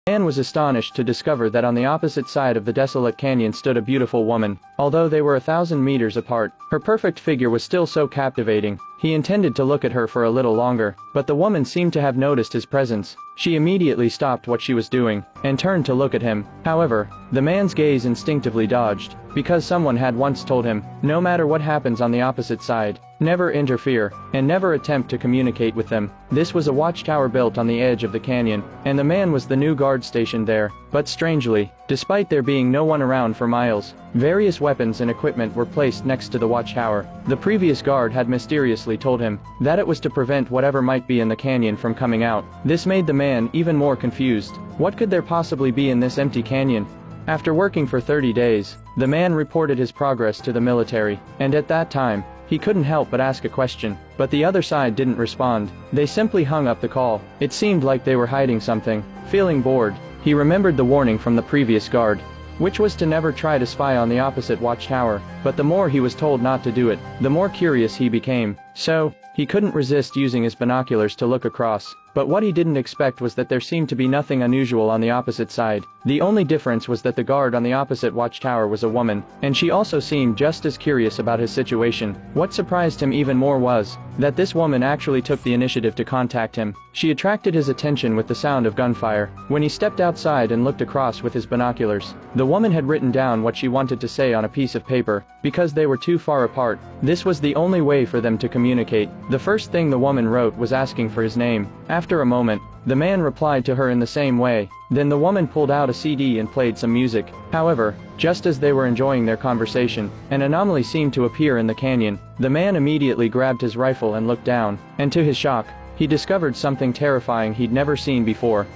Man was astonished to discover that on the opposite side of the desolate canyon stood a beautiful woman. Although they were 1,000 meters apart, her perfect figure was still so captivating. He intended to look at her for a little longer, but the woman seemed to have noticed his presence. She immediately stopped what she was doing and turned to look at him. However, the man's gaze instinctively dodged, because someone had once told him, no matter what happens on the opposite side, never interfere, and never attempt to communicate with them. This was a watchtower built on the edge of the canyon, and the man was the new guard stationed there. But strangely, despite there being no one around for miles, various weapons and equipment were placed next to the watchtower. The previous guard had mysteriously told him that it was to prevent whatever might be in the canyon from coming out. This made the man even more confused. What could there possibly be in this empty canyon? After working for 30 days, the man reported his progress to the military, and at that time, he couldn't help but ask a question, but the other side didn't respond. They simply hung up the call. It seemed like they were hiding something. Feeling bored, he remembered the warning from the previous guard, which was to never try to spy on the opposite watchtower, but the more he was told not to do it, the more curious he became. So, he couldn't resist using his binoculars to look across. But what he didn't expect was that there seemed to be nothing unusual on the opposite side. The only difference was that the guard on the opposite watchtower was a woman, and she also seemed just as curious about his situation. What surprised him even more was that this woman actually took the initiative to contact him. She attracted his attention with the sound of gunfire. When he stepped outside and looked across with his binoculars, the woman had written down what she wanted to say on a piece of paper. Because they were too far apart, this was the only way for them to communicate. The first thing the woman wrote was asking for his name. After a moment, the man replied to her in the same way. Then the woman pulled out a CD and played some music. However, just as they were enjoying their conversation, an anomaly seemed to appear in the canyon. The man immediately grabbed his rifle and looked down, and to his shock, he discovered something terrifying he'd never seen before.